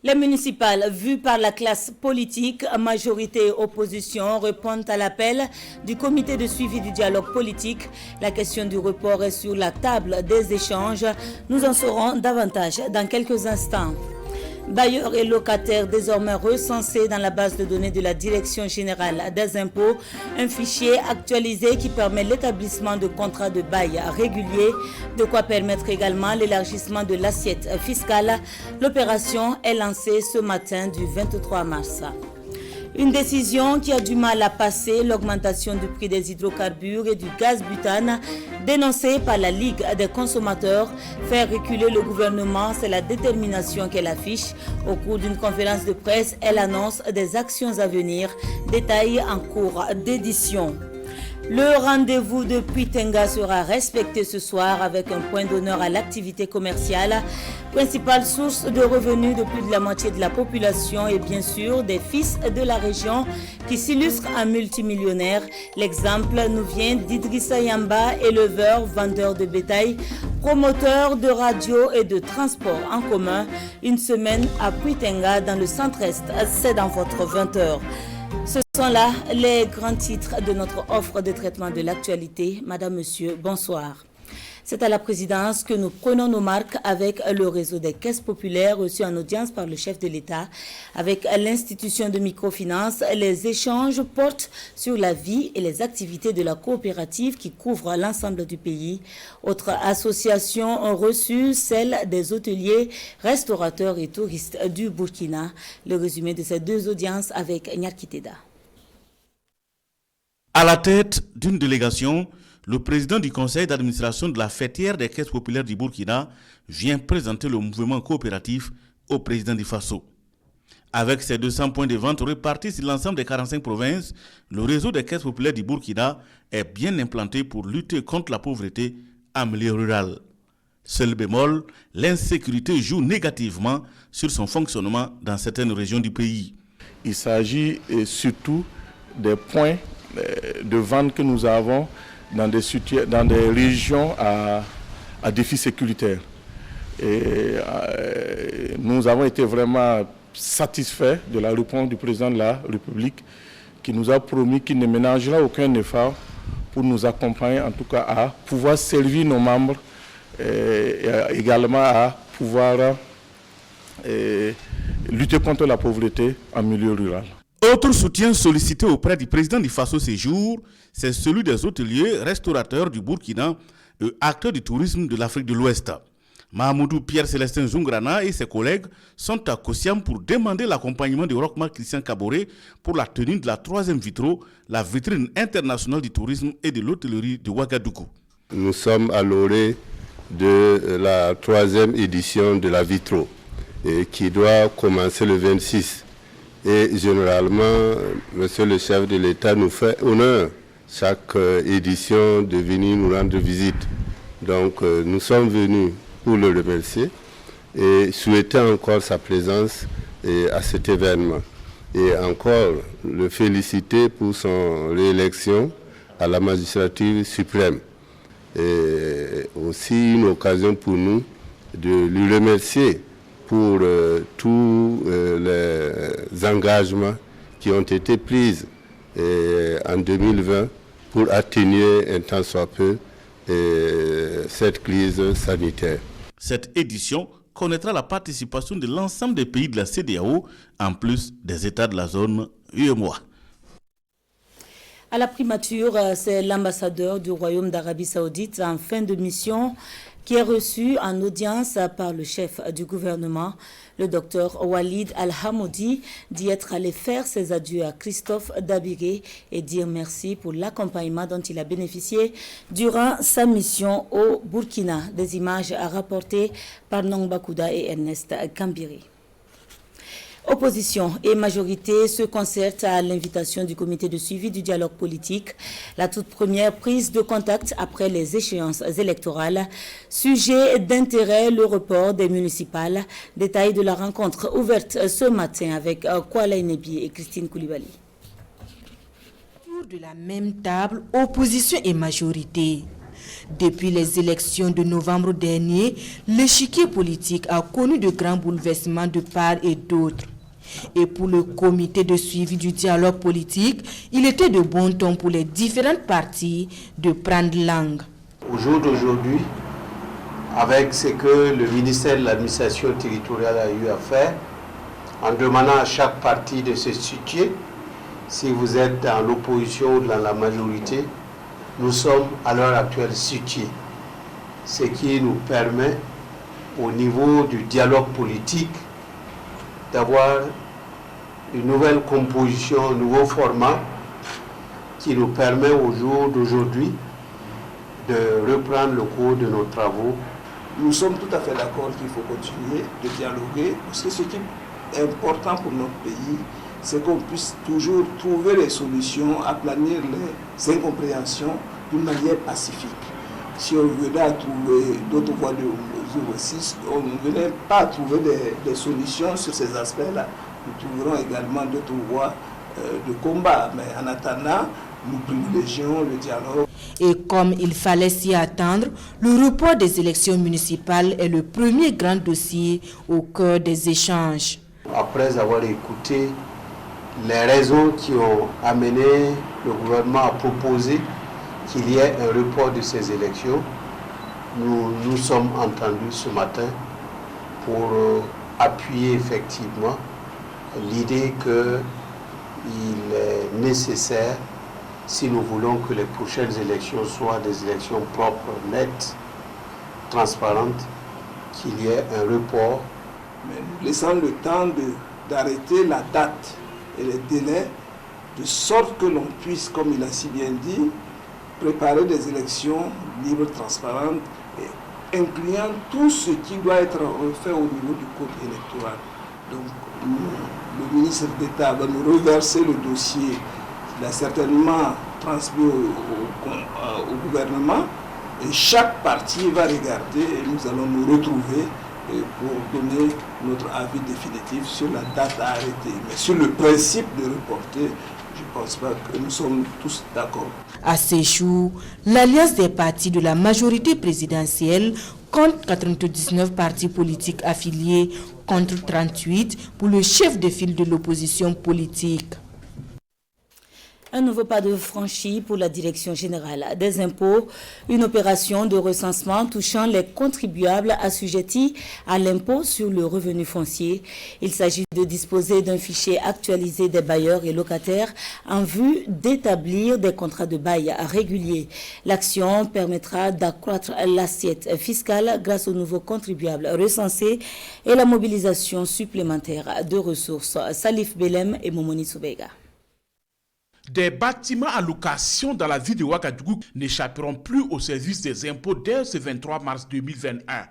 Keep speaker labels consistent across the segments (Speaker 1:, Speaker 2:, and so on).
Speaker 1: Les municipales, vues par la classe politique, majorité et opposition, répondent à l'appel du comité de suivi du dialogue politique. La question du report est sur la table des échanges. Nous en saurons davantage dans quelques instants. Bailleurs et locataires désormais recensés dans la base de données de la Direction générale des impôts, un fichier actualisé qui permet l'établissement de contrats de bail réguliers, de quoi permettre également l'élargissement de l'assiette fiscale. L'opération est lancée ce matin du 23 mars. Une décision qui a du mal à passer, l'augmentation du prix des hydrocarbures et du gaz butane, dénoncée par la Ligue des consommateurs. Faire reculer le gouvernement, c'est la détermination qu'elle affiche. Au cours d'une conférence de presse, elle annonce des actions à venir, détaillées en cours d'édition. Le rendez-vous de Puitenga sera respecté ce soir avec un point d'honneur à l'activité commerciale, principale source de revenus de plus de la moitié de la population et bien sûr des fils de la région qui s'illustrent en multimillionnaires. L'exemple nous vient d'Idrissa Yamba, éleveur, vendeur de bétail, promoteur de radio et de transport en commun. Une semaine à Puitenga dans le centre-est, c'est dans votre 20h. Ce sont là les grands titres de notre offre de traitement de l'actualité. Madame, Monsieur, bonsoir. C'est à la présidence que nous prenons nos marques avec le réseau des caisses populaires reçu en audience par le chef de l'État. Avec l'institution de microfinance, les échanges portent sur la vie et les activités de la coopérative qui couvre l'ensemble du pays. Autre association ont reçu celle des hôteliers, restaurateurs et touristes du Burkina. Le résumé de ces deux audiences avec Nyarkiteda.
Speaker 2: À la tête d'une délégation, le président du conseil d'administration de la fêtière des caisses populaires du Burkina vient présenter le mouvement coopératif au président du Faso. Avec ses 200 points de vente répartis sur l'ensemble des 45 provinces, le réseau des caisses populaires du Burkina est bien implanté pour lutter contre la pauvreté en milieu rural. Seul bémol, l'insécurité joue négativement sur son fonctionnement dans certaines régions du pays.
Speaker 3: Il s'agit surtout des points de vente que nous avons dans des régions à défi sécuritaire. Et nous avons été vraiment satisfaits de la réponse du président de la République qui nous a promis qu'il ne ménagera aucun effort pour nous accompagner, en tout cas à pouvoir servir nos membres et également à pouvoir lutter contre la pauvreté en milieu rural.
Speaker 2: Autre soutien sollicité auprès du président du Faso ces jours, c'est celui des hôteliers, restaurateurs du Burkina et acteurs du tourisme de l'Afrique de l'Ouest. Mahamoudou Pierre-Célestin Zungrana et ses collègues sont à Kossiam pour demander l'accompagnement du Rockmar Christian Kaboré pour la tenue de la 3e Vitro, la vitrine internationale du tourisme et de l'hôtellerie de Ouagadougou.
Speaker 4: Nous sommes à l'orée de la 3e édition de la Vitro qui doit commencer le 26. Et généralement, monsieur le chef de l'État nous fait honneur chaque édition de venir nous rendre visite. Donc nous sommes venus pour le remercier et souhaiter encore sa présence à cet événement. Et encore le féliciter pour son réélection à la magistrature suprême. Et aussi une occasion pour nous de lui remercier pour tous les engagements qui ont été pris en 2020 pour atténuer un tant soit peu cette crise sanitaire.
Speaker 2: Cette édition connaîtra la participation de l'ensemble des pays de la CEDEAO, en plus des États de la zone UEMOA.
Speaker 1: À la primature, c'est l'ambassadeur du Royaume d'Arabie Saoudite en fin de mission qui est reçu en audience par le chef du gouvernement, le docteur Walid Al-Hamoudi, d'y être allé faire ses adieux à Christophe Dabiré et dire merci pour l'accompagnement dont il a bénéficié durant sa mission au Burkina. Des images rapportées par Nong Bakouda et Ernest Kambiri. Opposition et majorité se concertent à l'invitation du comité de suivi du dialogue politique. La toute première prise de contact après les échéances électorales. Sujet d'intérêt, le report des municipales. Détail de la rencontre ouverte ce matin avec Kwala Inebi et Christine Koulibaly.
Speaker 5: Autour de la même table, opposition et majorité. Depuis les élections de novembre dernier, l'échiquier politique a connu de grands bouleversements de part et d'autre. Et pour le comité de suivi du dialogue politique, il était de bon ton pour les différentes parties de prendre langue.
Speaker 6: Au jour d'aujourd'hui, avec ce que le ministère de l'administration territoriale a eu à faire, en demandant à chaque parti de se situer, si vous êtes dans l'opposition ou dans la majorité, nous sommes à l'heure actuelle situés. Ce qui nous permet, au niveau du dialogue politique, d'avoir une nouvelle composition, un nouveau format qui nous permet au jour d'aujourd'hui de reprendre le cours de nos travaux.
Speaker 7: Nous sommes tout à fait d'accord qu'il faut continuer de dialoguer parce que ce qui est important pour notre pays, c'est qu'on puisse toujours trouver les solutions, aplanir les incompréhensions d'une manière pacifique. Si on venait à trouver d'autres voies de mesure aussi, on ne venait pas à trouver des solutions sur ces aspects-là. Nous trouverons également d'autres voies de combat. Mais en attendant, nous privilégions le dialogue.
Speaker 5: Et comme il fallait s'y attendre, le report des élections municipales est le premier grand dossier au cœur des échanges.
Speaker 6: Après avoir écouté les raisons qui ont amené le gouvernement à proposer qu'il y ait un report de ces élections, nous sommes entendus ce matin pour appuyer effectivement l'idée qu'il est nécessaire, si nous voulons que les prochaines élections soient des élections propres, nettes, transparentes, qu'il y ait un report.
Speaker 7: Mais nous laissons le temps d'arrêter la date et les délais, de sorte que l'on puisse, comme il a si bien dit, préparer des élections libres, transparentes, et incluant tout ce qui doit être fait au niveau du code électoral. Donc, le ministre d'État va nous reverser le dossier. Il a certainement transmis au gouvernement, et chaque parti va regarder et nous allons nous retrouver pour donner notre avis définitif sur la date à arrêter. Mais sur le principe de reporter, je ne pense pas que nous sommes tous d'accord.
Speaker 5: À ces jours, l'alliance des partis de la majorité présidentielle compte 99 partis politiques affiliés contre 38 pour le chef de file de l'opposition politique.
Speaker 1: Un nouveau pas de franchi pour la Direction générale des impôts, une opération de recensement touchant les contribuables assujettis à l'impôt sur le revenu foncier. Il s'agit de disposer d'un fichier actualisé des bailleurs et locataires en vue d'établir des contrats de bail réguliers. L'action permettra d'accroître l'assiette fiscale grâce aux nouveaux contribuables recensés et la mobilisation supplémentaire de ressources. Salif Belem et Momoni Soubega.
Speaker 8: Des bâtiments à location dans la ville de Ouagadougou n'échapperont plus au service des impôts dès ce 23 mars 2021.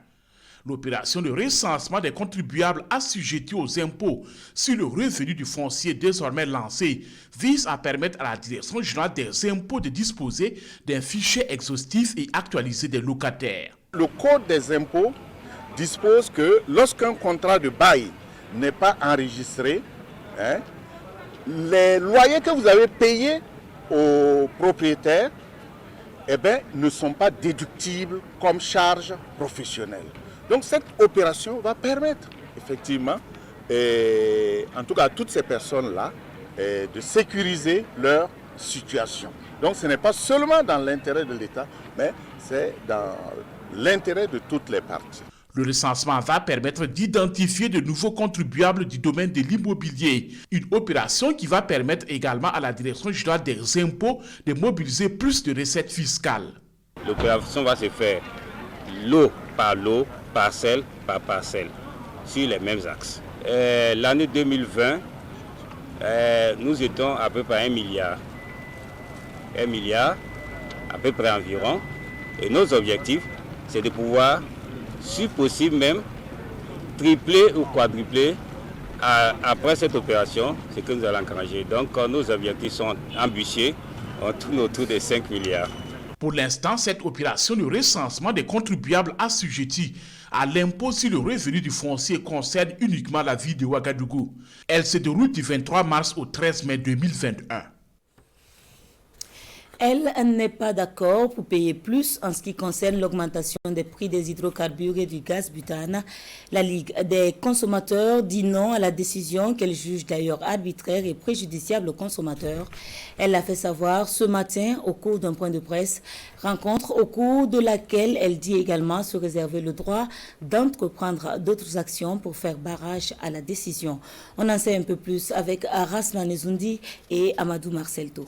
Speaker 8: L'opération de recensement des contribuables assujettis aux impôts sur le revenu du foncier désormais lancée vise à permettre à la Direction générale des impôts de disposer d'un fichier exhaustif et actualisé des locataires.
Speaker 9: Le Code des impôts dispose que lorsqu'un contrat de bail n'est pas enregistré, les loyers que vous avez payés aux propriétaires ne sont pas déductibles comme charge professionnelle. Donc cette opération va permettre effectivement, en tout cas à toutes ces personnes-là, de sécuriser leur situation. Donc ce n'est pas seulement dans l'intérêt de l'État, mais c'est dans l'intérêt de toutes les parties.
Speaker 8: Le recensement va permettre d'identifier de nouveaux contribuables du domaine de l'immobilier. Une opération qui va permettre également à la Direction générale des impôts de mobiliser plus de recettes fiscales.
Speaker 10: L'opération va se faire lot, parcelle par parcelle, sur les mêmes axes. L'année 2020, nous étions à peu près 1 milliard. 1 milliard, à peu près environ. Et nos objectifs, c'est de pouvoir, si possible même, tripler ou quadrupler après cette opération, ce que nous allons encourager. Donc nos objectifs sont ambitieux, on tourne autour de 5 milliards.
Speaker 8: Pour l'instant, cette opération de recensement des contribuables assujettis à l'impôt sur le revenu du foncier concerne uniquement la ville de Ouagadougou. Elle se déroule du 23 mars au 13 mai 2021.
Speaker 1: Elle n'est pas d'accord pour payer plus en ce qui concerne l'augmentation des prix des hydrocarbures et du gaz butane. La Ligue des consommateurs dit non à la décision qu'elle juge d'ailleurs arbitraire et préjudiciable aux consommateurs. Elle l'a fait savoir ce matin au cours d'un point de presse, rencontre au cours de laquelle elle dit également se réserver le droit d'entreprendre d'autres actions pour faire barrage à la décision. On en sait un peu plus avec Rasman Ezoundi et Amadou Marcelto.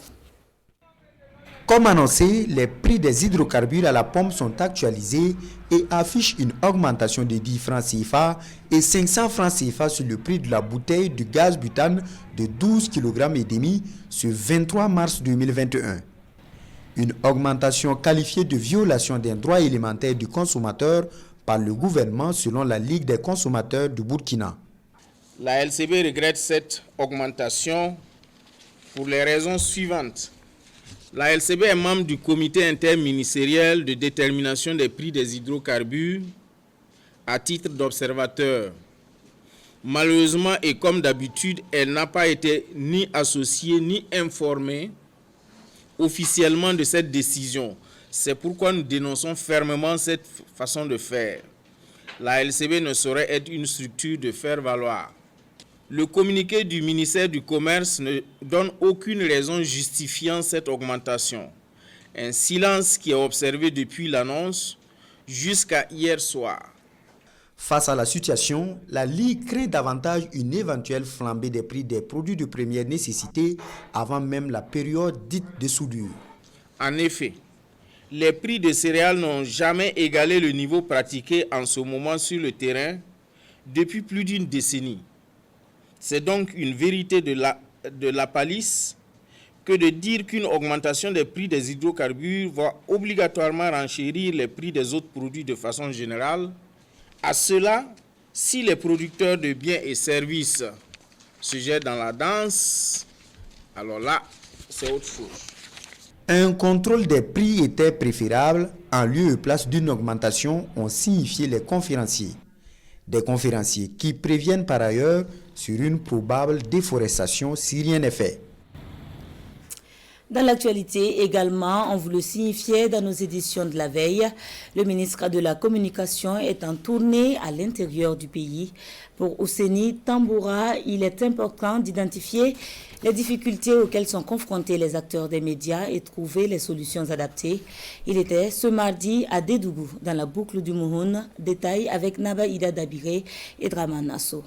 Speaker 11: Comme annoncé, les prix des hydrocarbures à la pompe sont actualisés et affichent une augmentation de 10 francs CFA et 500 francs CFA sur le prix de la bouteille de gaz butane de 12,5 kg ce 23 mars 2021. Une augmentation qualifiée de violation d'un droit élémentaire du consommateur par le gouvernement selon la Ligue des consommateurs du Burkina.
Speaker 12: La LCB regrette cette augmentation pour les raisons suivantes. La LCB est membre du comité interministériel de détermination des prix des hydrocarbures à titre d'observateur. Malheureusement et comme d'habitude, elle n'a pas été ni associée ni informée officiellement de cette décision. C'est pourquoi nous dénonçons fermement cette façon de faire. La LCB ne saurait être une structure de faire valoir. Le communiqué du ministère du Commerce ne donne aucune raison justifiant cette augmentation. Un silence qui est observé depuis l'annonce jusqu'à hier soir.
Speaker 11: Face à la situation, la Ligue craint davantage une éventuelle flambée des prix des produits de première nécessité avant même la période dite de soudure.
Speaker 12: En effet, les prix de céréales n'ont jamais égalé le niveau pratiqué en ce moment sur le terrain depuis plus d'une décennie. C'est donc une vérité de la palisse que de dire qu'une augmentation des prix des hydrocarbures va obligatoirement renchérir les prix des autres produits de façon générale. À cela, si les producteurs de biens et services se jettent dans la danse, alors là, c'est autre chose.
Speaker 11: Un contrôle des prix était préférable en lieu et place d'une augmentation, ont signifié les conférenciers. Des conférenciers qui préviennent par ailleurs sur une probable déforestation si rien n'est fait.
Speaker 1: Dans l'actualité également, on vous le signifiait dans nos éditions de la veille, le ministre de la Communication est en tournée à l'intérieur du pays. Pour Ouseni Tamboura, il est important d'identifier les difficultés auxquelles sont confrontés les acteurs des médias et trouver les solutions adaptées. Il était ce mardi à Dédougou, dans la boucle du Mouhoun. Détail avec Naba Ida Dabiré et Draman Nasso.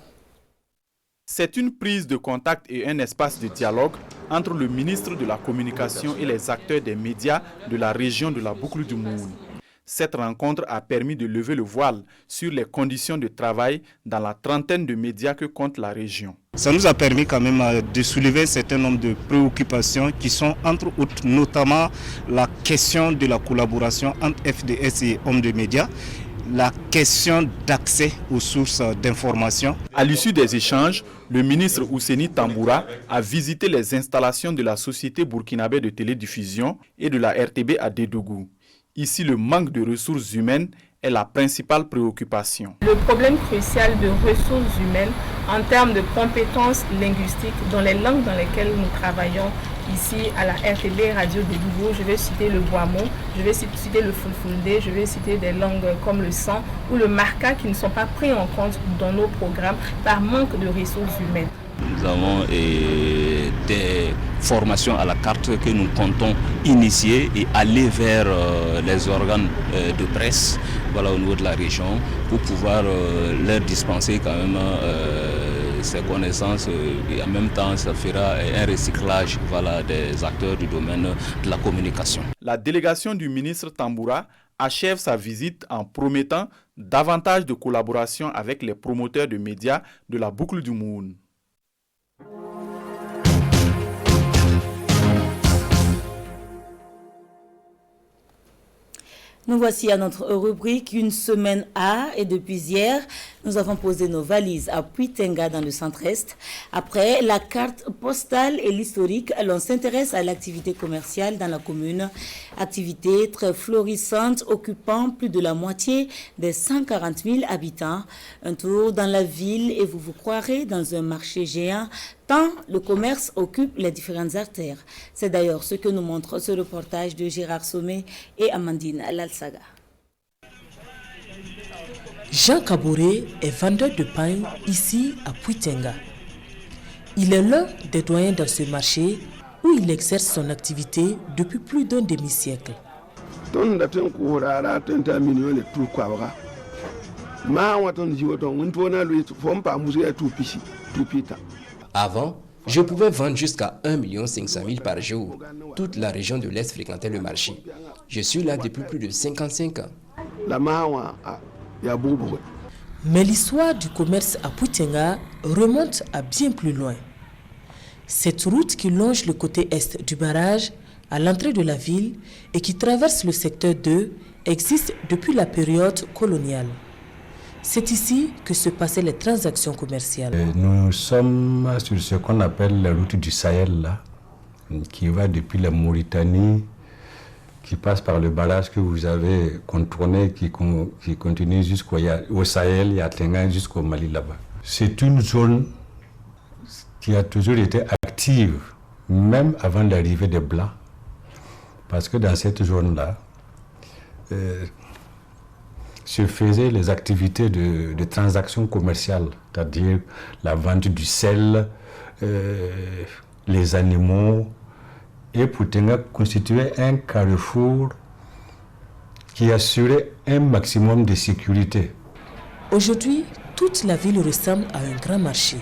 Speaker 8: C'est une prise de contact et un espace de dialogue entre le ministre de la Communication et les acteurs des médias de la région de la boucle du Mouhoun. Cette rencontre a permis de lever le voile sur les conditions de travail dans la trentaine de médias que compte la région.
Speaker 13: Ça nous a permis quand même de soulever un certain nombre de préoccupations qui sont entre autres notamment la question de la collaboration entre FDS et hommes de médias, la question d'accès aux sources d'information.
Speaker 8: À l'issue des échanges, le ministre Ouseni Tamboura a visité les installations de la Société burkinabé de télédiffusion et de la RTB à Dédougou. Ici, le manque de ressources humaines est la principale préoccupation.
Speaker 14: Le problème crucial de ressources humaines en termes de compétences linguistiques dans les langues dans lesquelles nous travaillons ici à la RTB Radio Dédougou, je vais citer le Boamo, je vais citer le Fulfulde, je vais citer des langues comme le San ou le Marca qui ne sont pas pris en compte dans nos programmes par manque de ressources humaines.
Speaker 15: Nous avons des formations à la carte que nous comptons initier et aller vers les organes de presse au niveau de la région pour pouvoir leur dispenser quand même ces connaissances et en même temps ça fera un recyclage des acteurs du domaine de la communication.
Speaker 8: La délégation du ministre Tamboura achève sa visite en promettant davantage de collaboration avec les promoteurs de médias de la boucle du Mouhoun.
Speaker 1: Nous voici à notre rubrique Une semaine A et depuis hier, Nous avons posé nos valises à Puitenga dans le centre-est. Après la carte postale et l'historique, l'on s'intéresse à l'activité commerciale dans la commune. Activité très florissante occupant plus de la moitié des 140 000 habitants. Un tour dans la ville et vous vous croirez dans un marché géant tant le commerce occupe les différentes artères. C'est d'ailleurs ce que nous montre ce reportage de Gérard Sommet et Amandine Lalsaga.
Speaker 5: Jean Kabouré est vendeur de pain ici à Puitenga. Il est l'un des doyens dans ce marché où il exerce son activité depuis plus d'un demi-siècle.
Speaker 16: Avant, je pouvais vendre jusqu'à 1 500 000 par jour. Toute la région de l'Est fréquentait le marché. Je suis là depuis plus de 55 ans.
Speaker 5: Mais l'histoire du commerce à Puitenga remonte à bien plus loin. Cette route qui longe le côté est du barrage à l'entrée de la ville et qui traverse le secteur 2 existe depuis la période coloniale. C'est ici que se passaient les transactions commerciales.
Speaker 17: Nous sommes sur ce qu'on appelle la route du Sahel, là, qui va depuis la Mauritanie, qui passe par le barrage que vous avez contourné, qui continue jusqu'au Sahel et à Tengan jusqu'au Mali là-bas. C'est une zone qui a toujours été active, même avant l'arrivée des Blancs, parce que dans cette zone-là, se faisaient les activités de transactions commerciales, c'est-à-dire la vente du sel, les animaux. Et Puitenga constituait un carrefour qui assurait un maximum de sécurité.
Speaker 5: Aujourd'hui, toute la ville ressemble à un grand marché.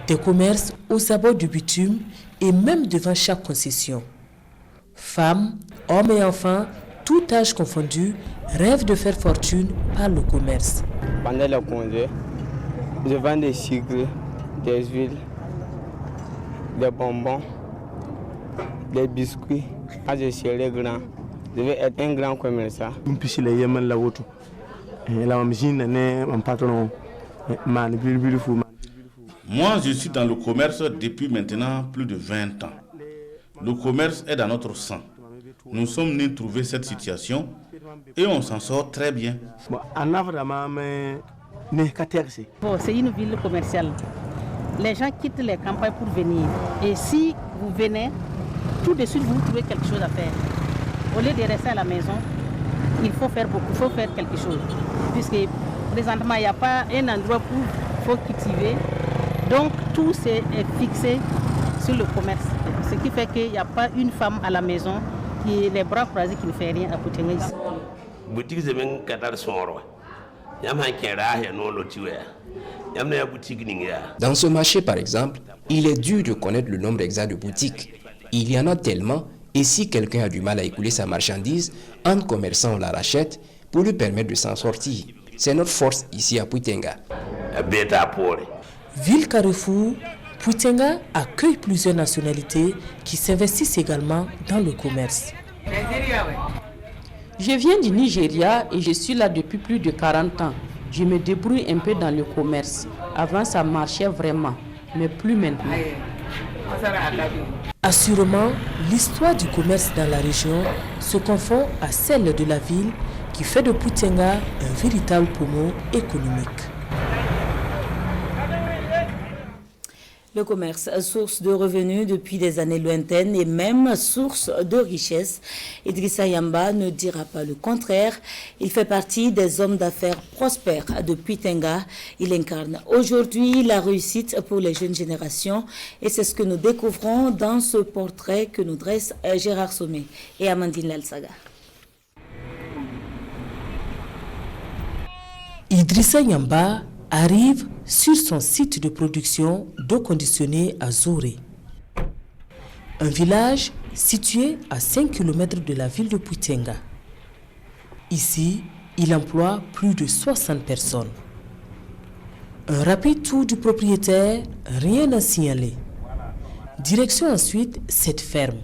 Speaker 5: Des commerces aux abords du bitume et même devant chaque concession. Femmes, hommes et enfants, tout âge confondu, rêvent de faire fortune par le commerce.
Speaker 18: Pendant le congé, je vends des sucres, des huiles, des bonbons, des biscuits. Quand je serai grand, je vais être un grand commerçant.
Speaker 2: Moi, je suis dans le commerce depuis maintenant plus de 20 ans. Le commerce est dans notre sang. Nous sommes nés trouver cette situation et on s'en sort très bien.
Speaker 19: C'est une ville commerciale. Les gens quittent les campagnes pour venir. Et si vous venez, tout de suite vous trouvez quelque chose à faire. Au lieu de rester à la maison, il faut faire beaucoup, il faut faire quelque chose. Puisque présentement, il n'y a pas un endroit où il faut cultiver. Donc tout est fixé sur le commerce. Ce qui fait qu'il n'y a pas une femme à la maison qui est les bras croisés qui ne fait rien à Puitenga ici.
Speaker 16: Dans ce marché, par exemple, il est dur de connaître le nombre exact de boutiques. Il y en a tellement, et si quelqu'un a du mal à écouler sa marchandise, un commerçant la rachète pour lui permettre de s'en sortir. C'est notre force ici à Puitenga.
Speaker 5: Ville Carrefour, Puitenga accueille plusieurs nationalités qui s'investissent également dans le commerce.
Speaker 20: Je viens du Nigeria et je suis là depuis plus de 40 ans. Je me débrouille un peu dans le commerce. Avant, ça marchait vraiment, mais plus maintenant.
Speaker 5: Assurément, l'histoire du commerce dans la région se confond à celle de la ville qui fait de Puitenga un véritable poumon économique.
Speaker 1: Le commerce, source de revenus depuis des années lointaines et même source de richesse. Idrissa Yamba ne dira pas le contraire. Il fait partie des hommes d'affaires prospères de Puitenga. Il incarne aujourd'hui la réussite pour les jeunes générations et c'est ce que nous découvrons dans ce portrait que nous dressent Gérard Sommet et Amandine Lalsaga.
Speaker 5: Idrissa Yamba arrive sur son site de production d'eau conditionnée à Zoré. Un village situé à 5 km de la ville de Puitenga. Ici, il emploie plus de 60 personnes. Un rapide tour du propriétaire, rien à signaler. Direction ensuite cette ferme,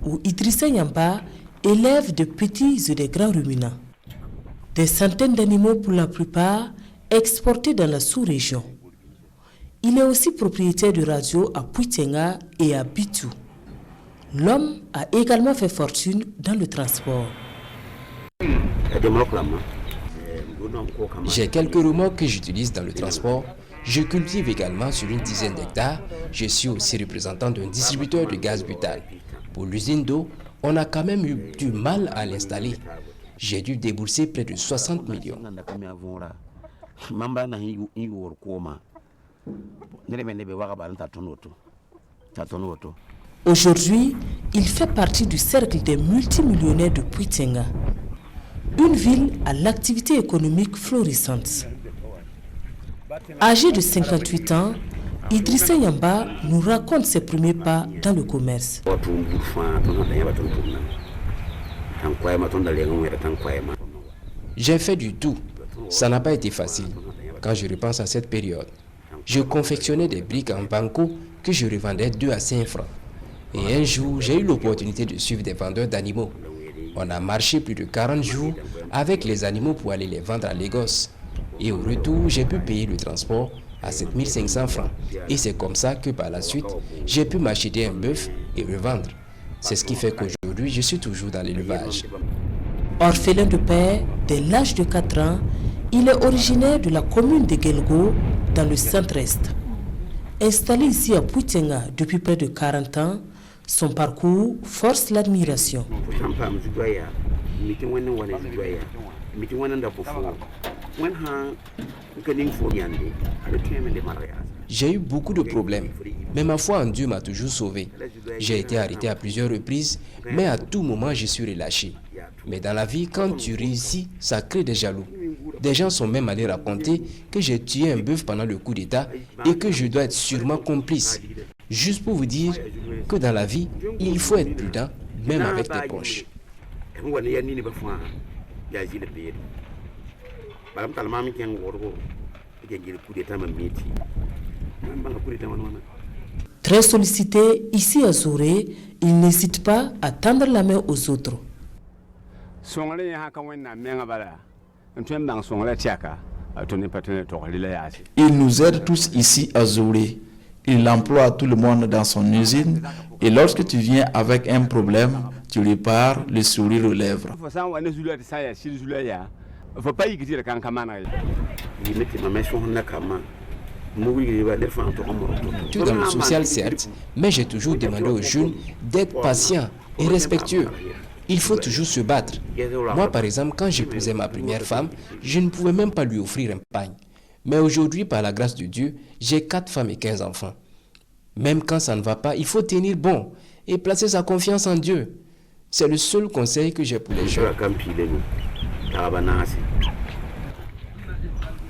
Speaker 5: où Idrissa Yamba élève de petits et de grands ruminants. Des centaines d'animaux pour la plupart
Speaker 21: exportées dans la sous-région. Il est aussi propriétaire de radio à Puitenga et à Bitou. L'homme a également fait fortune dans le transport.
Speaker 16: J'ai quelques remorques que j'utilise dans le transport. Je cultive également sur une dizaine d'hectares. Je suis aussi représentant d'un distributeur de gaz butane. Pour l'usine d'eau, on a quand même eu du mal à l'installer. J'ai dû débourser près de 60 millions.
Speaker 21: Aujourd'hui, il fait partie du cercle des multimillionnaires de Puitenga, une ville à l'activité économique florissante. Âgé de 58 ans, Idrissa Yamba nous raconte ses premiers pas dans le commerce.
Speaker 16: J'ai fait du tout. Ça n'a pas été facile. Quand je repense à cette période, je confectionnais des briques en banco que je revendais 2 à 5 francs. Et un jour, j'ai eu l'opportunité de suivre des vendeurs d'animaux. On a marché plus de 40 jours avec les animaux pour aller les vendre à Lagos. Et au retour, j'ai pu payer le transport à 7500 francs. Et c'est comme ça que par la suite, j'ai pu m'acheter un bœuf et revendre. C'est ce qui fait qu'aujourd'hui, je suis toujours dans l'élevage.
Speaker 21: Orphelin de père, dès l'âge de 4 ans, il est originaire de la commune de Gelgo, dans le centre-est. Installé ici à Puitenga depuis près de 40 ans, son parcours force l'admiration.
Speaker 16: J'ai eu beaucoup de problèmes, mais ma foi en Dieu m'a toujours sauvé. J'ai été arrêté à plusieurs reprises, mais à tout moment je suis relâché. Mais dans la vie, quand tu réussis, ça crée des jaloux. Des gens sont même allés raconter que j'ai tué un bœuf pendant le coup d'État et que je dois être sûrement complice. Juste pour vous dire que dans la vie, il faut être prudent, même avec tes proches.
Speaker 21: Très sollicité ici à Zoré, il n'hésite pas à tendre la main aux autres.
Speaker 22: Il nous aide tous ici à Zoré. Il emploie tout le monde dans son usine et lorsque tu viens avec un problème, tu lui parles, le sourire aux lèvres.
Speaker 16: Tout dans le social certes, mais j'ai toujours demandé aux jeunes d'être patients et respectueux. Il faut toujours se battre. Moi par exemple, quand j'épousais ma première femme, je ne pouvais même pas lui offrir un pagne. Mais aujourd'hui, par la grâce de Dieu, j'ai 4 femmes et 15 enfants. Même quand ça ne va pas, il faut tenir bon et placer sa confiance en Dieu. C'est le seul conseil que j'ai pour les jeunes.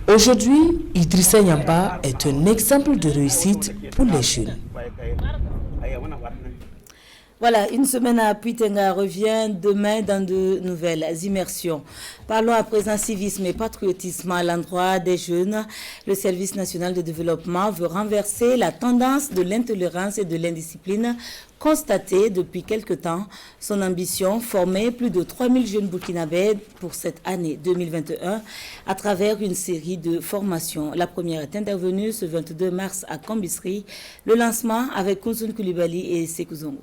Speaker 21: Aujourd'hui, Idrissa Yamba est un exemple de réussite pour les jeunes.
Speaker 1: Voilà, une semaine à Puitenga revient demain dans de nouvelles immersions. Parlons à présent civisme et patriotisme à l'endroit des jeunes. Le Service national de développement veut renverser la tendance de l'intolérance et de l'indiscipline constatée depuis quelque temps. Son ambition, former plus de 3000 jeunes burkinabés pour cette année 2021 à travers une série de formations. La première est intervenue ce 22 mars à Kambisri. Le lancement avec Kounsoun Koulibaly et Sekou Zongo.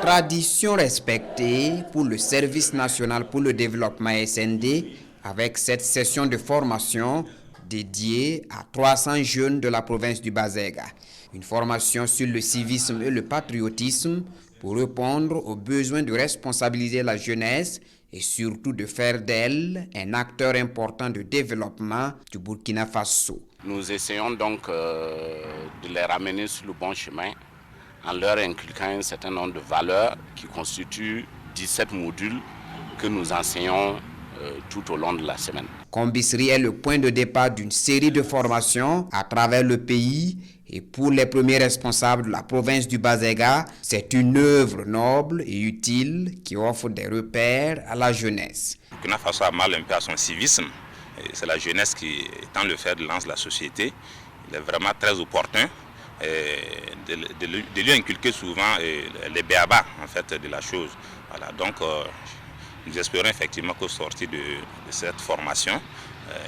Speaker 23: Tradition respectée pour le Service national pour le développement SND avec cette session de formation dédiée à 300 jeunes de la province du Bazega. Une formation sur le civisme et le patriotisme pour répondre aux besoins de responsabiliser la jeunesse et surtout de faire d'elle un acteur important de développement du Burkina Faso.
Speaker 24: Nous essayons donc de les ramener sur le bon chemin en leur inculquant un certain nombre de valeurs qui constituent 17 modules que nous enseignons tout au long de la semaine.
Speaker 23: Kambisri est le point de départ d'une série de formations à travers le pays et pour les premiers responsables de la province du Bazega, c'est une œuvre noble et utile qui offre des repères à la jeunesse.
Speaker 25: Le Burkina Faso a mal un peu à son civisme. C'est la jeunesse qui tend le fer de lance de la société. Il est vraiment très opportun de lui inculquer souvent les béabas en fait, de la chose. Voilà, donc nous espérons effectivement qu'au sortir de cette formation,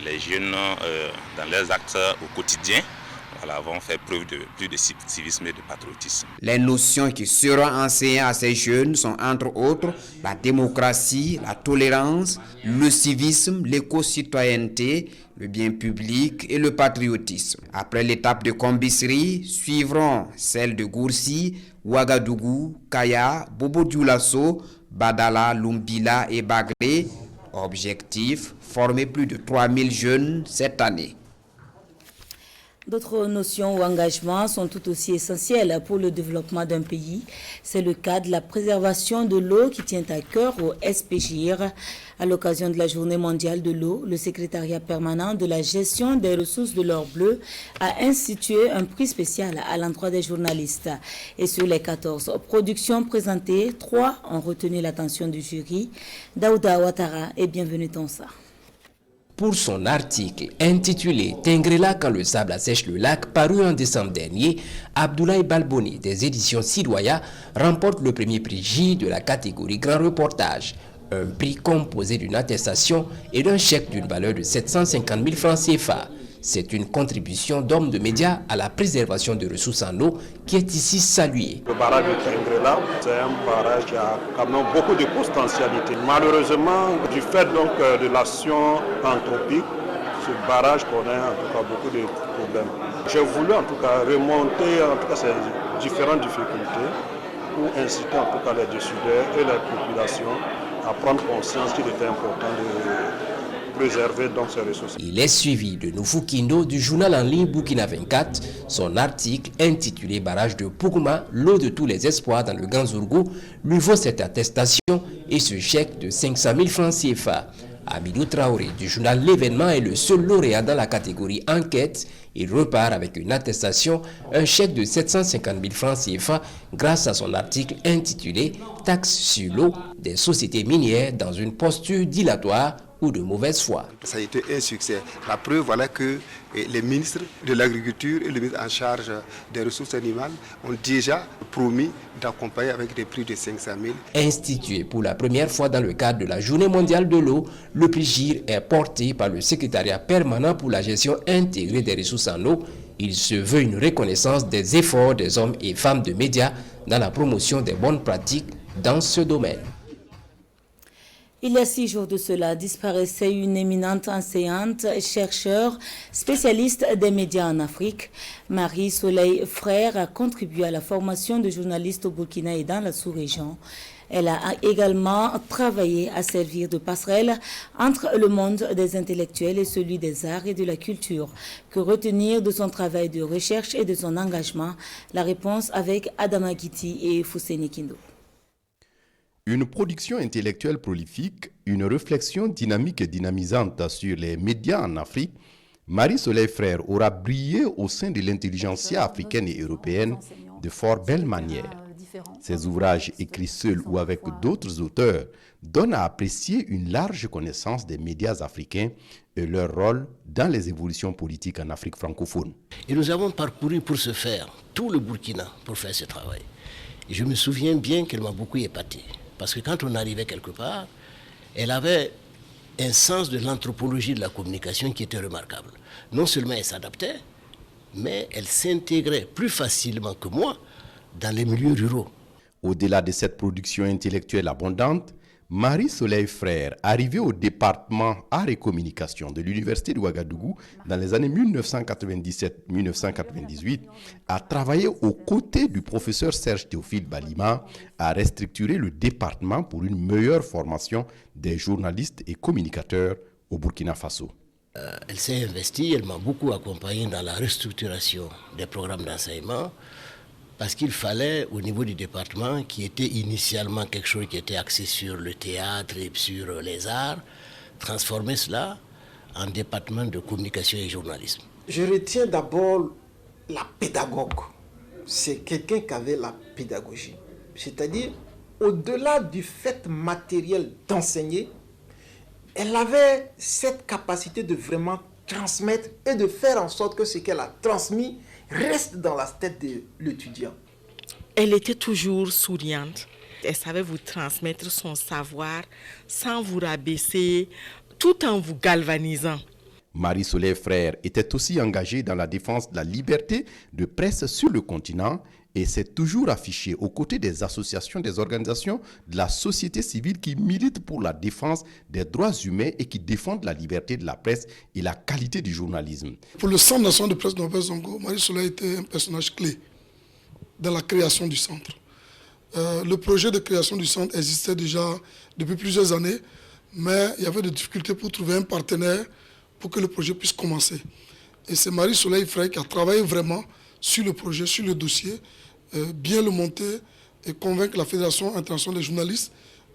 Speaker 25: les jeunes dans leurs actes au quotidien vont faire preuve de plus de civisme et de patriotisme.
Speaker 23: Les notions qui seront enseignées à ces jeunes sont entre autres la démocratie, la tolérance, le civisme, l'éco-citoyenneté, le bien public et le patriotisme. Après l'étape de Kombisri, suivront celles de Goursi, Ouagadougou, Kaya, Bobo-Dioulasso, Badala, Lumbila et Bagré. Objectif, former plus de 3000 jeunes cette année.
Speaker 1: D'autres notions ou engagements sont tout aussi essentiels pour le développement d'un pays. C'est le cas de la préservation de l'eau qui tient à cœur au SPJIR. À l'occasion de la Journée mondiale de l'eau, le secrétariat permanent de la gestion des ressources de l'or bleu a institué un prix spécial à l'endroit des journalistes. Et sur les 14 productions présentées, 3 ont retenu l'attention du jury. Daouda Ouattara et Bienvenue Tonsa.
Speaker 16: Pour son article intitulé « Tengrela quand le sable assèche le lac » paru en décembre dernier, Abdoulaye Balboni des éditions Sidoya remporte le premier prix J de la catégorie Grand Reportage. Un prix composé d'une attestation et d'un chèque d'une valeur de 750 000 francs CFA. C'est une contribution d'hommes de médias à la préservation des ressources en eau qui est ici saluée.
Speaker 3: Le barrage de Tengrela, c'est un barrage qui a quand même beaucoup de potentialités. Malheureusement, du fait donc de l'action anthropique, ce barrage connaît en tout cas beaucoup de problèmes. J'ai voulu en tout cas remonter ces différentes difficultés pour inciter en tout cas les décideurs et les populations à prendre conscience qu'il était important de préserver donc ces ressources.
Speaker 16: Il est suivi de Noufou Kindo du journal en ligne Burkina 24. Son article intitulé Barrage de Pougouma, l'eau de tous les espoirs dans le Ganzourgou lui vaut cette attestation et ce chèque de 500 000 francs CFA. Amidou Traoré du journal L'événement est le seul lauréat dans la catégorie enquête. Il repart avec une attestation, un chèque de 750 000 francs CFA grâce à son article intitulé Taxe sur l'eau des sociétés minières dans une posture dilatoire ou de mauvaise foi.
Speaker 4: Ça a été un succès. La preuve, voilà que les ministres de l'Agriculture et le ministre en charge des ressources animales ont déjà promis d'accompagner avec des prix de 500 000.
Speaker 16: Institué pour la première fois dans le cadre de la Journée mondiale de l'eau, le prix GIR est porté par le secrétariat permanent pour la gestion intégrée des ressources en eau. Il se veut une reconnaissance des efforts des hommes et femmes de médias dans la promotion des bonnes pratiques dans ce domaine.
Speaker 1: Il y a 6 jours de cela, disparaissait une éminente enseignante, chercheur, spécialiste des médias en Afrique. Marie-Soleil Frère a contribué à la formation de journalistes au Burkina et dans la sous-région. Elle a également travaillé à servir de passerelle entre le monde des intellectuels et celui des arts et de la culture. Que retenir de son travail de recherche et de son engagement? La réponse avec Adama Giti et Fousseni Kindo.
Speaker 6: Une production intellectuelle prolifique, une réflexion dynamique et dynamisante sur les médias en Afrique, Marie-Soleil Frère aura brillé au sein de l'intelligentsia africaine et européenne de fort belle manière. Ses ouvrages écrits seuls ou avec d'autres auteurs donnent à apprécier une large connaissance des médias africains et leur rôle dans les évolutions politiques en Afrique francophone.
Speaker 7: Et nous avons parcouru pour ce faire tout le Burkina pour faire ce travail. Et je me souviens bien qu'elle m'a beaucoup épaté. Parce que quand on arrivait quelque part, elle avait un sens de l'anthropologie de la communication qui était remarquable. Non seulement elle s'adaptait, mais elle s'intégrait plus facilement que moi dans les milieux ruraux.
Speaker 6: Au-delà de cette production intellectuelle abondante, Marie-Soleil Frère, arrivée au département Arts et Communication de l'Université de Ouagadougou dans les années 1997-1998, a travaillé aux côtés du professeur Serge Théophile Balima à restructurer le département pour une meilleure formation des journalistes et communicateurs au Burkina Faso.
Speaker 7: Elle s'est investie, elle m'a beaucoup accompagné dans la restructuration des programmes d'enseignement, parce qu'il fallait, au niveau du département, qui était initialement quelque chose qui était axé sur le théâtre et sur les arts, transformer cela en département de communication et journalisme.
Speaker 9: Je retiens d'abord la pédagogue. C'est quelqu'un qui avait la pédagogie. C'est-à-dire, au-delà du fait matériel d'enseigner, elle avait cette capacité de vraiment transmettre et de faire en sorte que ce qu'elle a transmis reste dans la tête de l'étudiant.
Speaker 26: Elle était toujours souriante. Elle savait vous transmettre son savoir sans vous rabaisser, tout en vous galvanisant.
Speaker 6: Marie-Soleil Frère était aussi engagée dans la défense de la liberté de presse sur le continent et s'est toujours affichée aux côtés des associations, des organisations de la société civile qui militent pour la défense des droits humains et qui défendent la liberté de la presse et la qualité du journalisme.
Speaker 10: Pour le Centre national de presse Norbert Zongo, Marie-Soleil était un personnage clé dans la création du centre. Le projet de création du centre existait déjà depuis plusieurs années, mais il y avait des difficultés pour trouver un partenaire pour que le projet puisse commencer. Et c'est Marie-Soleil Frère qui a travaillé vraiment sur le projet, sur le dossier, bien le monter et convaincre la Fédération internationale des journalistes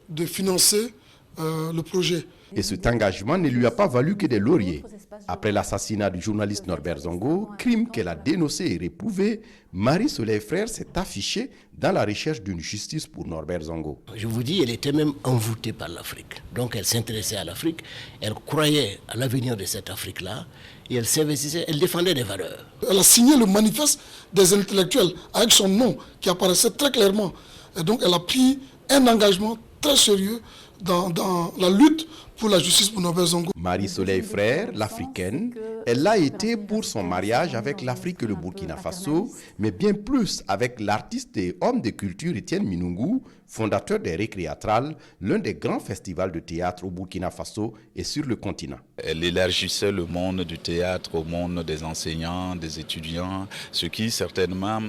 Speaker 10: de financer le projet.
Speaker 6: Et cet engagement ne lui a pas valu que des lauriers. Après l'assassinat du journaliste Norbert Zongo, crime qu'elle a dénoncé et réprouvé, Marie-Soleil Frère s'est affichée dans la recherche d'une justice pour Norbert Zongo.
Speaker 7: Je vous dis, elle était même envoûtée par l'Afrique. Donc elle s'intéressait à l'Afrique, elle croyait à l'avenir de cette Afrique-là, et elle s'investissait, elle défendait des valeurs.
Speaker 10: Elle a signé le manifeste des intellectuels avec son nom qui apparaissait très clairement. Et donc elle a pris un engagement très sérieux dans la lutte pour la justice pour Norbert Zongo.
Speaker 6: Marie-Soleil Frère, l'Africaine, elle l'a été pour son mariage avec l'Afrique et le Burkina Faso, mais bien plus avec l'artiste et homme de culture Étienne Minungu, fondateur des Récréatrales, l'un des grands festivals de théâtre au Burkina Faso et sur le continent.
Speaker 11: Elle élargissait le monde du théâtre au monde des enseignants, des étudiants, ce qui certainement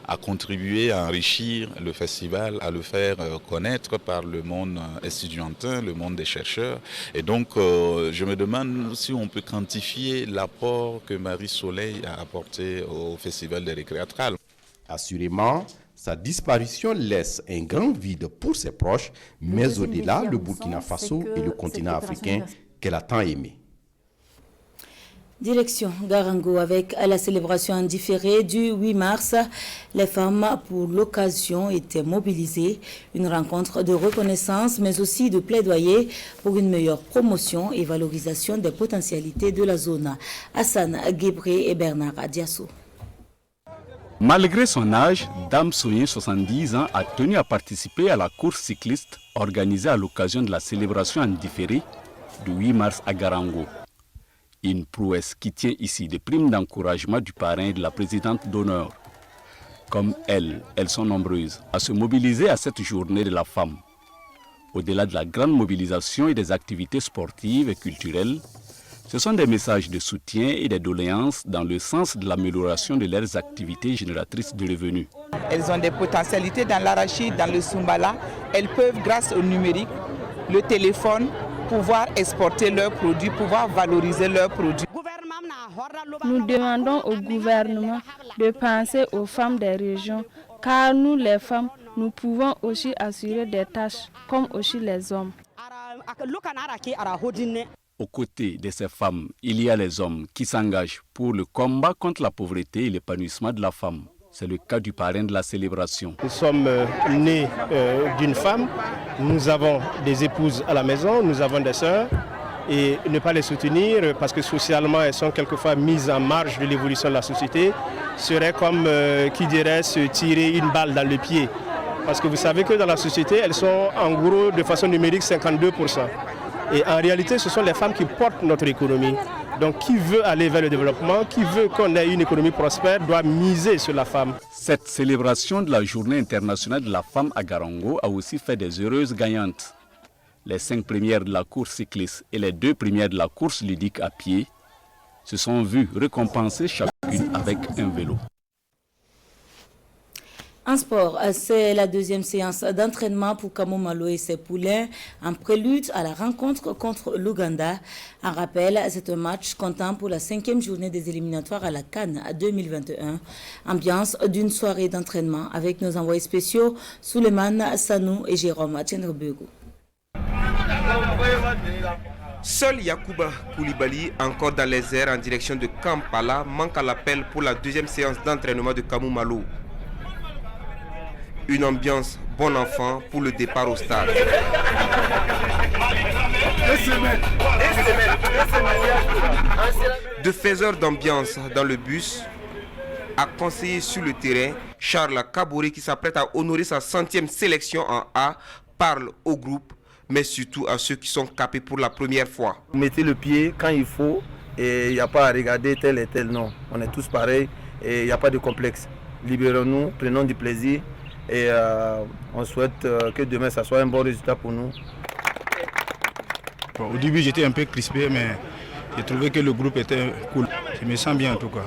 Speaker 11: a contribué à enrichir le festival, à le faire connaître par le monde estudiantin, le monde des chercheurs. Et donc, je me demande si on peut quantifier l'apport que Marie-Soleil a apporté au Festival des Récréatrales.
Speaker 6: Assurément, sa disparition laisse un grand vide pour ses proches, mais au-delà, le Burkina Faso et le continent africain qu'elle a tant aimé.
Speaker 1: Direction Garango avec la célébration en différé du 8 mars. Les femmes, pour l'occasion, étaient mobilisées. Une rencontre de reconnaissance, mais aussi de plaidoyer pour une meilleure promotion et valorisation des potentialités de la zone. Hassan Guébré et Bernard Adiasso.
Speaker 12: Malgré son âge, Dame Soyin, 70 ans, a tenu à participer à la course cycliste organisée à l'occasion de la célébration en différé du 8 mars à Garango. Une prouesse qui tient ici des primes d'encouragement du parrain et de la présidente d'honneur. Comme elles sont nombreuses à se mobiliser à cette journée de la femme. Au-delà de la grande mobilisation et des activités sportives et culturelles, ce sont des messages de soutien et des doléances dans le sens de l'amélioration de leurs activités génératrices de revenus.
Speaker 13: Elles ont des potentialités dans l'arachide, dans le Sumbala. Elles peuvent, grâce au numérique, le téléphone, pouvoir exporter leurs produits, pouvoir valoriser leurs produits.
Speaker 14: Nous demandons au gouvernement de penser aux femmes des régions, car nous les femmes, nous pouvons aussi assurer des tâches comme aussi les hommes.
Speaker 12: Aux côtés de ces femmes, il y a les hommes qui s'engagent pour le combat contre la pauvreté et l'épanouissement de la femme. C'est le cas du parrain de la célébration.
Speaker 15: Nous sommes nés d'une femme, nous avons des épouses à la maison, nous avons des sœurs. Et ne pas les soutenir parce que socialement elles sont quelquefois mises en marge de l'évolution de la société serait comme qui dirait se tirer une balle dans le pied. Parce que vous savez que dans la société, elles sont en gros de façon numérique 52%. Et en réalité, ce sont les femmes qui portent notre économie. Donc qui veut aller vers le développement, qui veut qu'on ait une économie prospère, doit miser sur la femme.
Speaker 12: Cette célébration de la Journée internationale de la femme à Garango a aussi fait des heureuses gagnantes. Les 5 premières de la course cycliste et les 2 premières de la course ludique à pied se sont vues récompensées chacune avec un vélo.
Speaker 1: En sport, c'est la deuxième séance d'entraînement pour Kamou Malo et ses poulains en prélude à la rencontre contre l'Ouganda. En rappel, c'est un match comptant pour la 5e journée des éliminatoires à la CAN 2021. Ambiance d'une soirée d'entraînement avec nos envoyés spéciaux Souleymane Sanou et Jérôme Tchenrebego.
Speaker 27: Seul Yacouba Koulibaly, encore dans les airs en direction de Kampala, manque à l'appel pour la deuxième séance d'entraînement de Kamou Malo. Une ambiance bon enfant pour le départ au stade. De faiseurs d'ambiance dans le bus, à conseiller sur le terrain, Charles Kabouri qui s'apprête à honorer sa 100e sélection en A, parle au groupe, mais surtout à ceux qui sont capés pour la première fois.
Speaker 28: Mettez le pied quand il faut
Speaker 2: et il n'y a pas à regarder tel et tel, non. On est tous pareils et il n'y a pas de complexe. Libérons-nous, prenons du plaisir et on souhaite que demain ça soit un bon résultat pour nous.
Speaker 5: Bon, au début j'étais un peu crispé, mais j'ai trouvé que le groupe était cool. Je me sens bien en tout cas.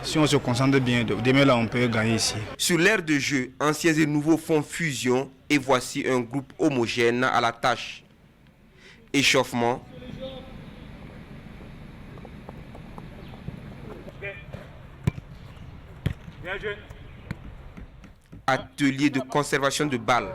Speaker 5: Si on se concentre bien, demain là on peut gagner ici.
Speaker 27: Sur l'aire de jeu, anciens et nouveaux font fusion et voici un groupe homogène à la tâche. Échauffement. Atelier de conservation de balles.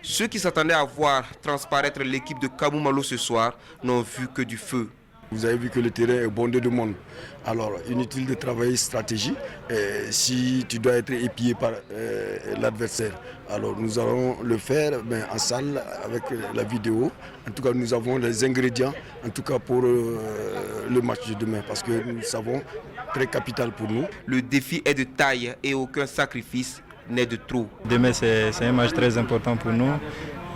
Speaker 27: Ceux qui s'attendaient à voir transparaître l'équipe de Kamou Malo ce soir n'ont vu que du feu.
Speaker 8: Vous avez vu que le terrain est bondé de monde. Alors, inutile de travailler stratégie si tu dois être épié par l'adversaire. Alors, nous allons le faire en salle avec la vidéo. En tout cas, nous avons les ingrédients en tout cas pour le match de demain parce que nous savons très capital pour nous.
Speaker 27: Le défi est de taille et aucun sacrifice n'est de trop.
Speaker 5: Demain, c'est un match très important pour nous.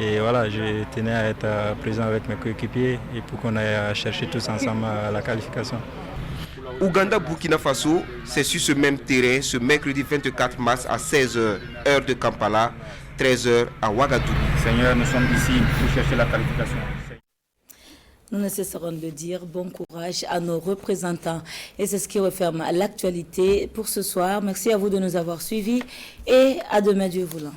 Speaker 5: Et voilà, je tenais à être présent avec mes coéquipiers et pour qu'on aille chercher tous ensemble la qualification.
Speaker 27: Ouganda-Burkina Faso, c'est sur ce même terrain ce mercredi 24 mars à 16h, heure de Kampala, 13h à Ouagadougou.
Speaker 5: Seigneur, nous sommes ici pour chercher la qualification.
Speaker 1: Nous ne cesserons de dire bon courage à nos représentants. Et c'est ce qui referme l'actualité pour ce soir. Merci à vous de nous avoir suivis et à demain Dieu voulant.